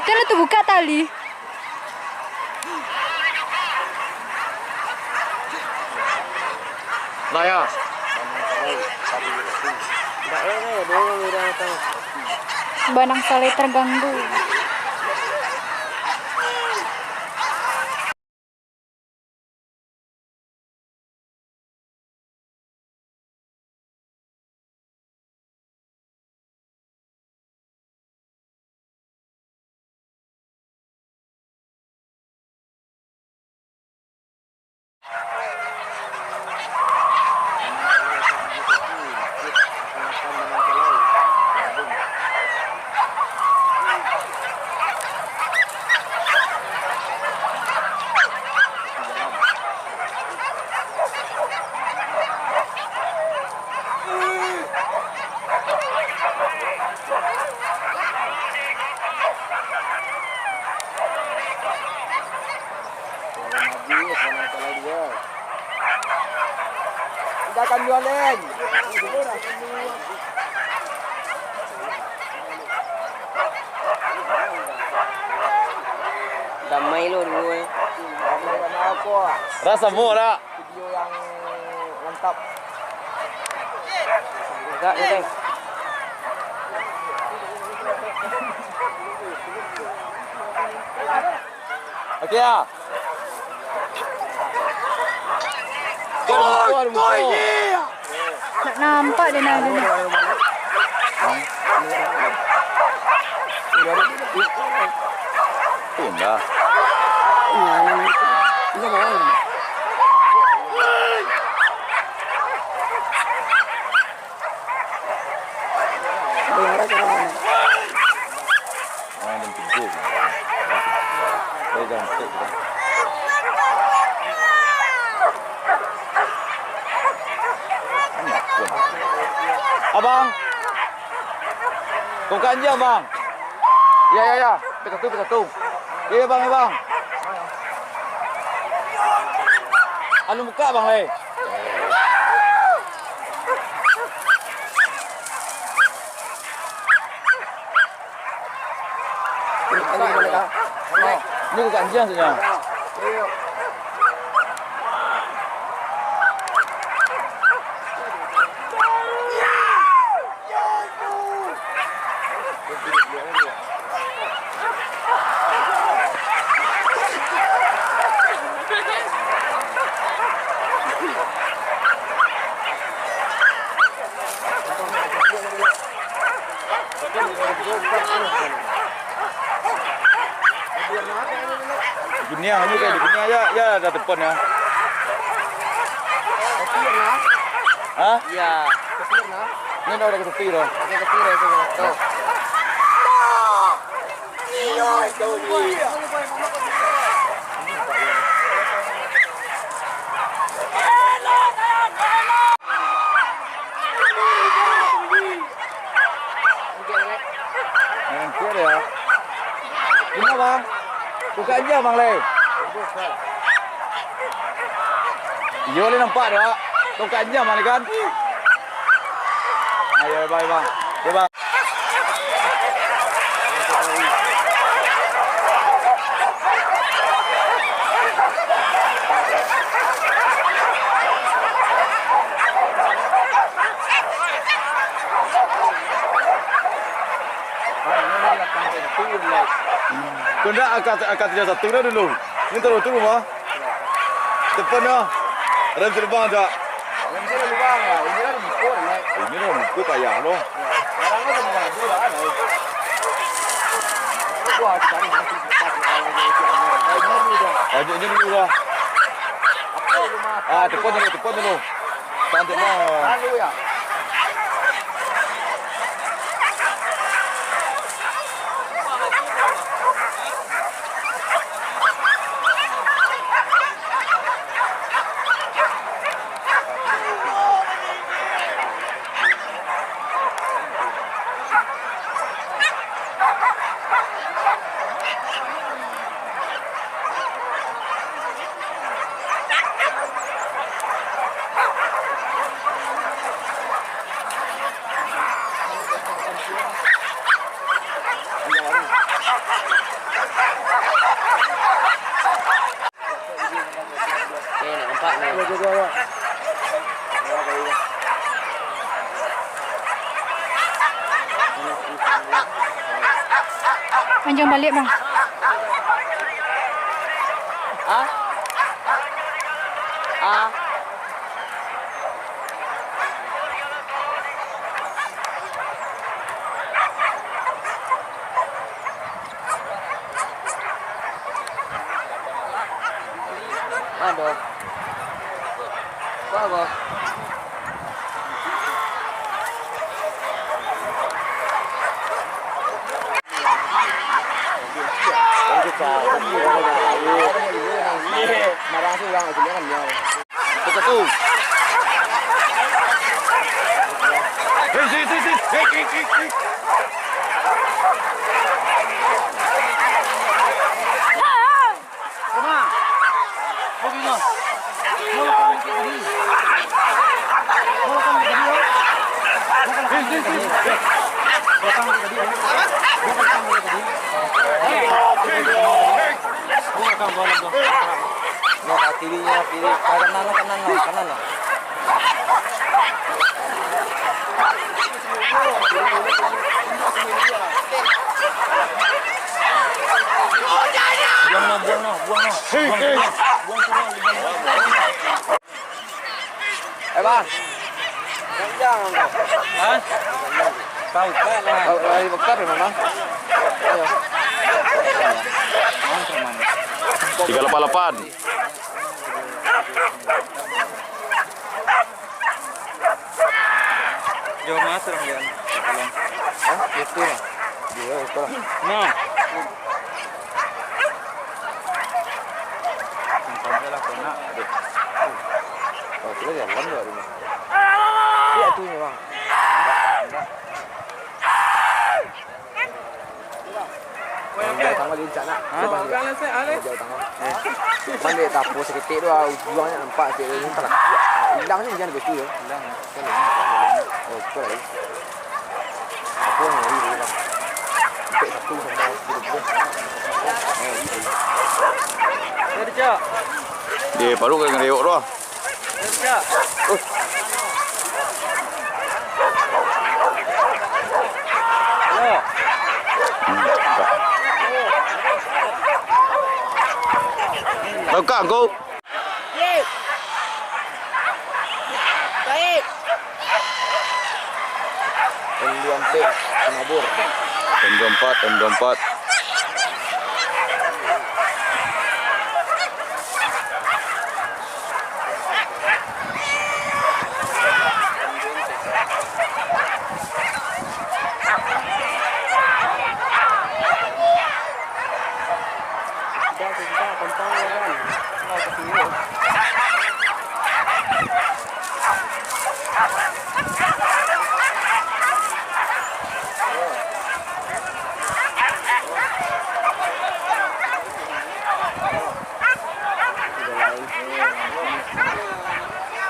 Jangan tuh buka tali. Lah ya. Banang Saleh terganggu. Kita akan jualin. Damai lu dulu. Damai karena apa? Rasa murah. Video yang lengkap. Enggak, ya, Teng. Okey ya. Tak nampak dia nak ada. Tunda. Abang, kau kan je bang? Ya. Betul. Ya bang, Anu buka bang le. Ini kau kan je saja. Dunia ni kan dunia ya dah tepan ya. Hah? Ya, kesirna. Ni dah ke tepi dah. Ada kesir itu. Tuh. Iya, itu dia. Nanti ya. Gimana bang? Buka aja bang le. Iya le nampak dah. Buka aja bang kan. Ayo bye bang. Ya bang. Kena akan tidak satu dah dulu. Ini turun mah. Depan dah. Rem terbang tak? Rem terbang ya. Ini kan mukul ni. Ini dah mukul payah loh. Orang tu semua tu lah. Wah, cari mati kita. Ini dulu lah. Tepan dulu. Cantik mah. Lalu ya. Panjang balik bang. Ah? Ah? Aduh. Apa? Marah sih bang, akhirnya kan dia. Satu. Hei. No, kirinya, kanan lah. Buang no. Bang. Jangan. Hah? Tahu kan lah. Lari bekar ya, Bang. Ayo. 388. Jauh masuk dia. Hah? Itu lah. Dia itu lah. Nah. Sampai lah kena. Oh, itu jalan dua ini. Iya tuh nih, Bang. Jauh tanggal di sana. Jauh tanggal. Mana tapu seketik tu, ujungnya nampak seketik ni tak. Hilang ni jangan betul ya. Hilang. Oh, betul. Apa yang ni bang? Untuk satu sama dua. Kerja. Dia baru kena reok tu. Kerja. Halo. Buka kau. Baik. M24 Semabur. M24.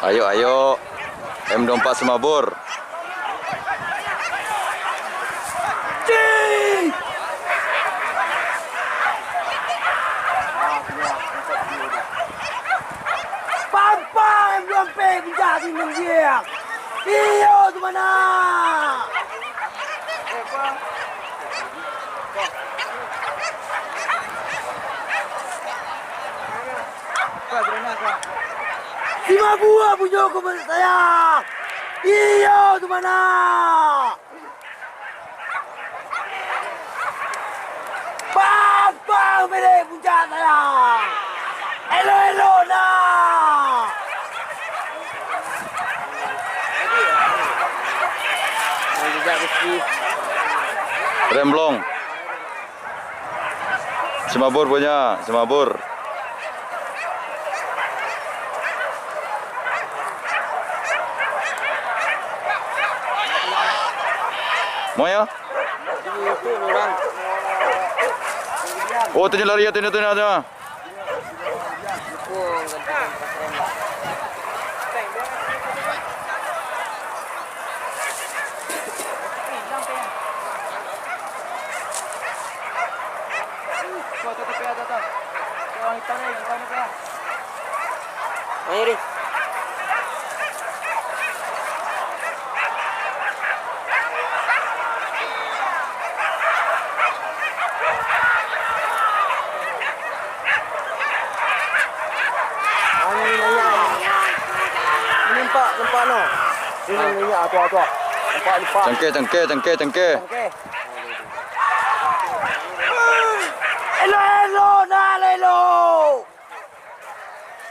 Ayo. M24 Semabur. Pampang M24 menjadi mengiak. Iyo tu mana? Lima buah punya kepada saya. Iyo tu mana? Pampang milik puncak saya. Elo nak. Remblong. Semabur punya, Semabur. Mau ya? Oh, tanya lari ya, tanya. Ayo. minyak no. Ini minyak tua. Nampak lipat. Cangkir. Okey. Elo na lelo.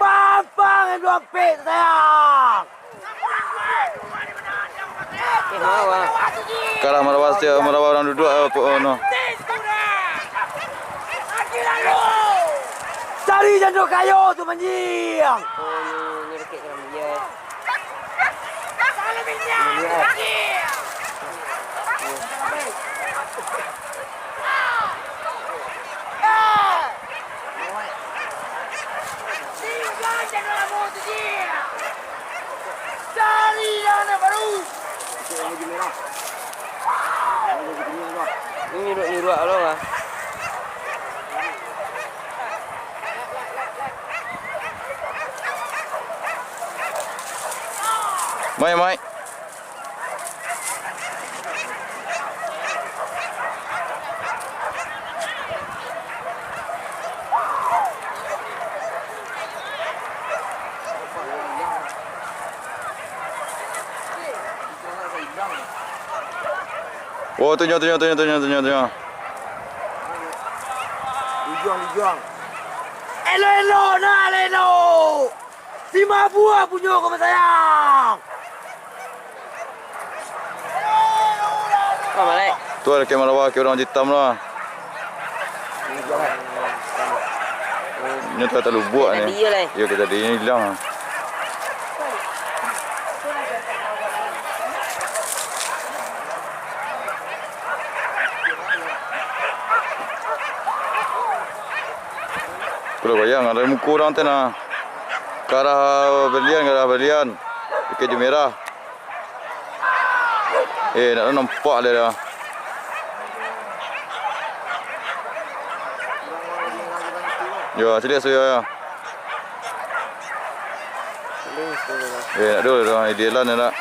Pang dua pit sayang. Sekarang merawat orang duduk no. Cari janduk kayu tu menjing. Oh, ni rekit dalam dia. Salah minyak. Cari yang baru. Ni ruak lo ah. Mai. Oh, tunjuk. Lijuang. Elo na lelo. Lima buah punya kau sayang. Kau balik. Tu ada kamera ke orang hitam lah. Ini tak terlalu buat ni. Dia lah. Ya kita dia hilang. Kalau bayang ada muka orang tu nak ke arah berlian, ke merah. Nak nampak dia dah. Ya, sedia saya. Nak dulu dah, idealan nak.